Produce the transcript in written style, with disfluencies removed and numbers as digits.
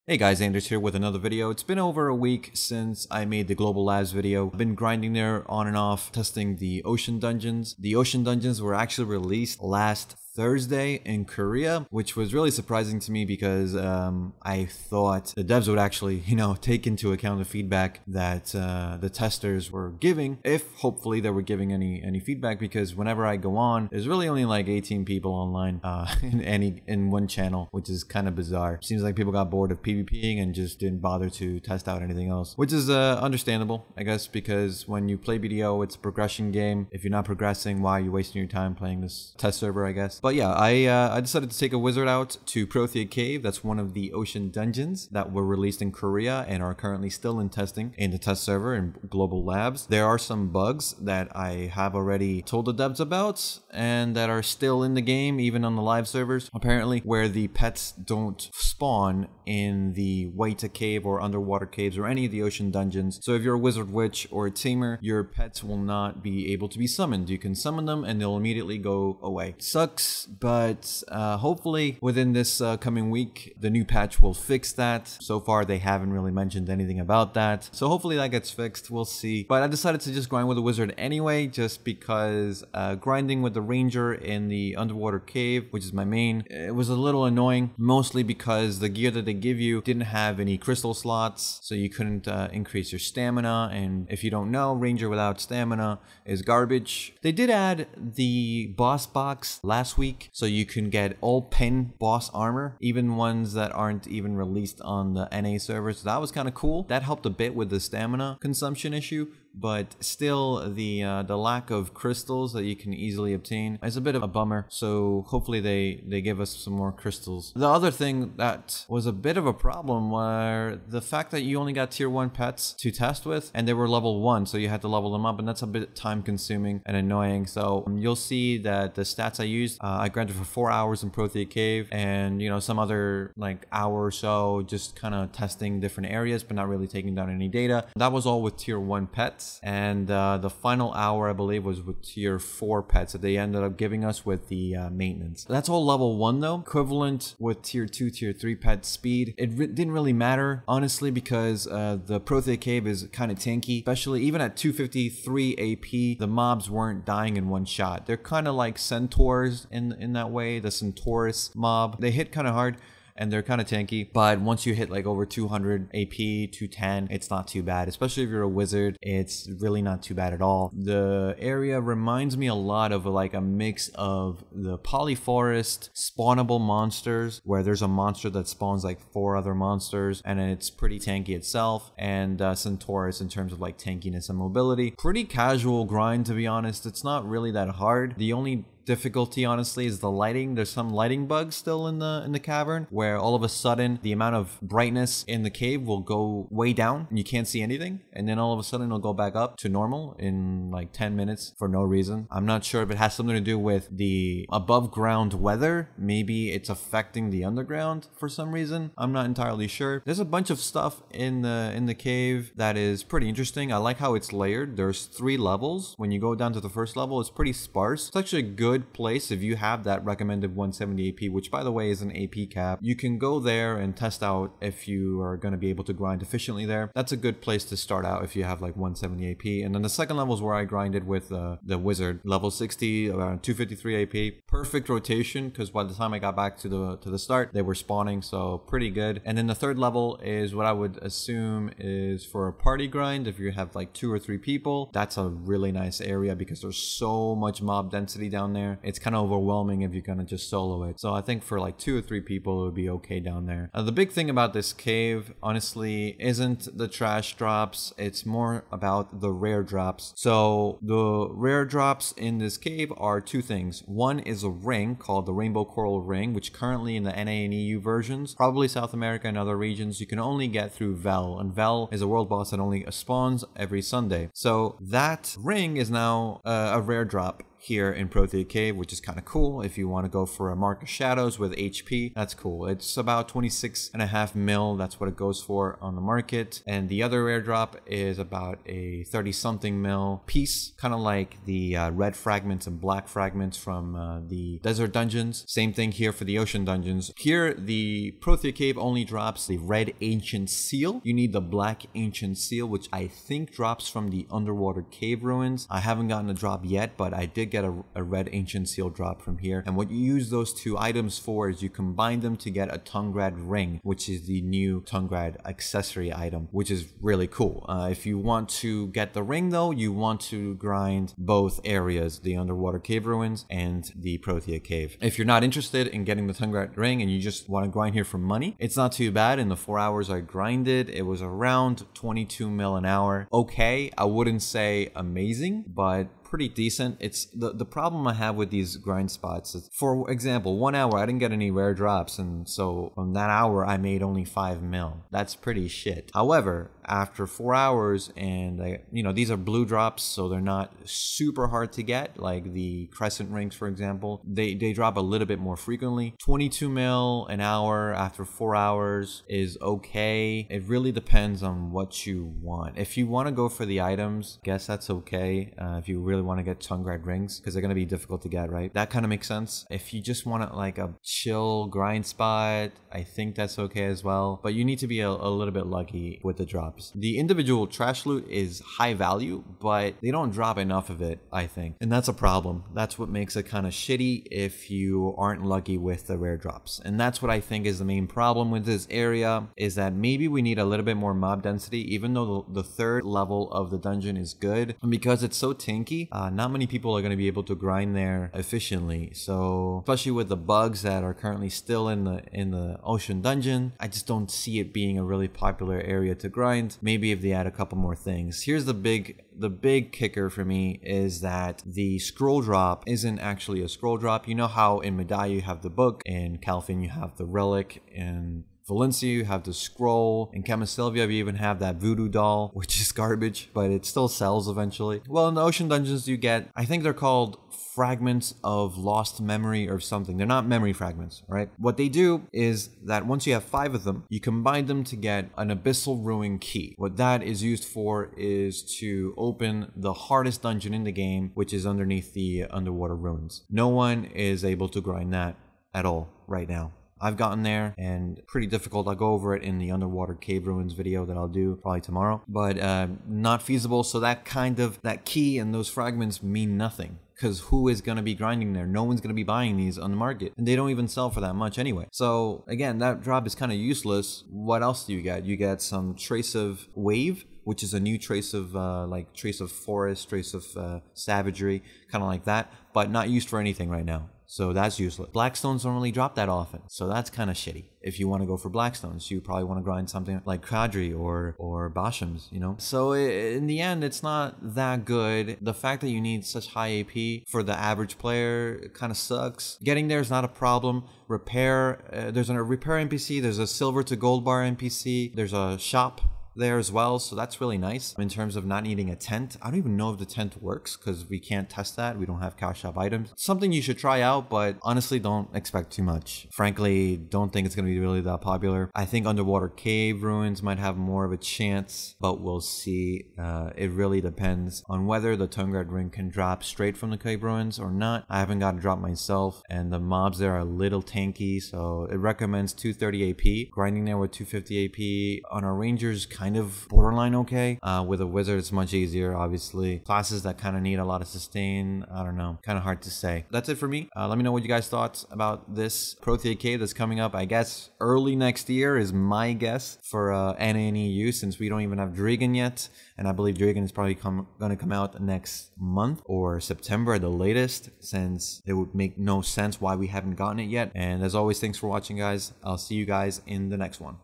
Hey guys, Anders here with another video. It's been over a week since I made the Global Labs video. I've been grinding there on and off, testing the ocean dungeons. The ocean dungeons were actually released last Thursday in Korea, which was really surprising to me because I thought the devs would actually, take into account the feedback that the testers were giving, if hopefully they were giving any feedback, because whenever I go on, there's really only like 18 people online in one channel, which is kind of bizarre. Seems like people got bored of PvPing and just didn't bother to test out anything else, which is understandable, I guess, because when you play BDO, it's a progression game. If you're not progressing, why are you wasting your time playing this test server, I guess? But yeah, I decided to take a wizard out to Prothea Cave. That's one of the ocean dungeons that were released in Korea and are currently still in testing in the test server in Global Labs. There are some bugs that I have already told the devs about and that are still in the game, even on the live servers, apparently, where the pets don't spawn in the Waita Cave or underwater caves or any of the ocean dungeons. So if you're a wizard, witch, or a tamer, your pets will not be able to be summoned. You can summon them and they'll immediately go away. Sucks, but hopefully within this coming week, the new patch will fix that. So far, they haven't really mentioned anything about that. So hopefully that gets fixed. We'll see. But I decided to just grind with a wizard anyway, just because grinding with the ranger in the underwater cave, which is my main, it was a little annoying, mostly because the gear that they give you didn't have any crystal slots, so you couldn't increase your stamina. And if you don't know, ranger without stamina is garbage. They did add the boss box last week, so you can get all pin boss armor, even ones that aren't even released on the NA servers. So that was kind of cool. That helped a bit with the stamina consumption issue, but still the lack of crystals that you can easily obtain is a bit of a bummer. So hopefully they give us some more crystals. The other thing that was a bit of a problem were the fact that you only got tier 1 pets to test with, and they were level 1, so you had to level them up, and that's a bit time consuming and annoying. So you'll see that the stats I used, I grinded for 4 hours in Prothea Cave, and some other like hour or so just kind of testing different areas but not really taking down any data. That was all with tier 1 pets, and the final hour I believe was with tier 4 pets that they ended up giving us with the maintenance. That's all level 1 though, equivalent with tier 2, tier 3 pet speed. It didn't really matter honestly, because the Prothea Cave is kind of tanky, especially even at 253 AP, the mobs weren't dying in one shot. They're kind of like centaurs in that way. The Centaurus mob, they hit kind of hard and they're kind of tanky, but once you hit like over 200 AP, 210, it's not too bad. Especially if you're a wizard, it's really not too bad at all. The area reminds me a lot of like a mix of the polyforest spawnable monsters, where there's a monster that spawns like 4 other monsters and it's pretty tanky itself, and Centaurus in terms of like tankiness and mobility. Pretty casual grind, to be honest. It's not really that hard. The only difficulty honestly is the lighting. There's some lighting bugs still in the cavern, where all of a sudden the amount of brightness in the cave will go way down and you can't see anything, and then all of a sudden it'll go back up to normal in like 10 minutes for no reason. I'm not sure if it has something to do with the above ground weather. Maybe it's affecting the underground for some reason. I'm not entirely sure. There's a bunch of stuff in the cave that is pretty interesting. I like how it's layered. There's 3 levels. When you go down to the first level, it's pretty sparse. It's actually a good place if you have that recommended 170 AP, which by the way is an AP cap. You can go there and test out if you are going to be able to grind efficiently there. That's a good place to start out if you have like 170 AP. And then the second level is where I grinded with the wizard, level 60, around 253 AP. Perfect rotation, because by the time I got back to the start, they were spawning, so pretty good. And then the third level is what I would assume is for a party grind. If you have like 2 or 3 people, that's a really nice area because there's so much mob density down there. It's kind of overwhelming if you're gonna just solo it. So I think for like 2 or 3 people, it would be okay down there. The big thing about this cave, honestly, isn't the trash drops. It's more about the rare drops. So the rare drops in this cave are 2 things. One is a ring called the Rainbow Coral Ring, which currently in the NA and EU versions, probably South America and other regions, you can only get through Vel. And Vel is a world boss that only spawns every Sunday. So that ring is now a rare drop. here in Prothea Cave, which is kind of cool. If you want to go for a Mark of Shadows with HP, that's cool. It's about 26.5 mil. That's what it goes for on the market. And the other airdrop is about a 30-something mil piece, kind of like the red fragments and black fragments from the desert dungeons. Same thing here for the ocean dungeons. Here, the Prothea Cave only drops the red ancient seal. You need the black ancient seal, which I think drops from the underwater cave ruins. I haven't gotten a drop yet, but I did get a red ancient seal drop from here. And what you use those two items for is you combine them to get a Tungrad ring, which is the new Tungrad accessory item, which is really cool. If you want to get the ring though, you want to grind both areas, the underwater cave ruins and the Prothea Cave. If you're not interested in getting the Tungrad ring and you just want to grind here for money, it's not too bad. In the 4 hours I grinded, it was around 22 mil an hour. Okay, I wouldn't say amazing, but pretty decent. It's the problem I have with these grind spots is, for example, 1 hour I didn't get any rare drops, and so from that hour I made only 5 mil. That's pretty shit. However, after 4 hours, and these are blue drops, so they're not super hard to get, like the crescent rings, for example. They drop a little bit more frequently. 22 mil an hour after 4 hours is okay. It really depends on what you want. If you want to go for the items, I guess that's okay. If you really want to get Tungrad rings, because they're going to be difficult to get, right? That kind of makes sense. If you just want like a chill grind spot, I think that's okay as well. But you need to be a little bit lucky with the drops. The individual trash loot is high value, but they don't drop enough of it, I think. And that's a problem. That's what makes it kind of shitty if you aren't lucky with the rare drops. And that's what I think is the main problem with this area, is that maybe we need a little bit more mob density, even though the third level of the dungeon is good. And because it's so tanky, not many people are going to be able to grind there efficiently. So especially with the bugs that are currently still in the ocean dungeon, I just don't see it being a really popular area to grind. Maybe if they add a couple more things. Here's the big kicker for me, is that the scroll drop isn't actually a scroll drop. You know how in Medaya you have the book, in Calfin you have the relic, in Valencia, you have the scroll. In Camasylvia, we even have that voodoo doll, which is garbage, but it still sells eventually. Well, in the ocean dungeons, you get, I think they're called fragments of lost memory or something. They're not memory fragments, right? What they do is that once you have 5 of them, you combine them to get an Abyssal Ruin Key. What that is used for is to open the hardest dungeon in the game, which is underneath the underwater ruins. No one is able to grind that at all right now. I've gotten there, and pretty difficult. I'll go over it in the underwater cave ruins video that I'll do probably tomorrow, but not feasible. So that key and those fragments mean nothing, because who is going to be grinding there? No one's going to be buying these on the market, and they don't even sell for that much anyway. So again, that drop is kind of useless. What else do you get? You get some trace of wave, which is a new trace of trace of forest, trace of savagery, kind of like that, but not used for anything right now. So that's useless. Blackstones don't really drop that often, so that's kind of shitty. If you want to go for Blackstones, you probably want to grind something like Kadri or Bashams, you know? So in the end, it's not that good. The fact that you need such high AP for the average player kind of sucks. Getting there is not a problem. Repair, there's a repair NPC, there's a silver to gold bar NPC, there's a shop there as well, so that's really nice. In terms of not needing a tent, I don't even know if the tent works because we can't test that. We don't have cash shop items. Something you should try out, but honestly don't expect too much. Frankly, don't think it's going to be really that popular. I think underwater cave ruins might have more of a chance, but we'll see. It really depends on whether the Tungrad ring can drop straight from the cave ruins or not. I haven't got a drop myself, and the mobs there are a little tanky, so it recommends 230 AP. Grinding there with 250 AP on our rangers kind of borderline okay. With a wizard, it's much easier, obviously. Classes that kind of need a lot of sustain, I don't know. Kind of hard to say. That's it for me. Let me know what you guys thought about this Prothea Cave that's coming up, I guess, early next year is my guess for NANEU, since we don't even have Dragon yet. And I believe Dragon is probably going to come out next month or September at the latest, since it would make no sense why we haven't gotten it yet. And as always, thanks for watching, guys. I'll see you guys in the next one.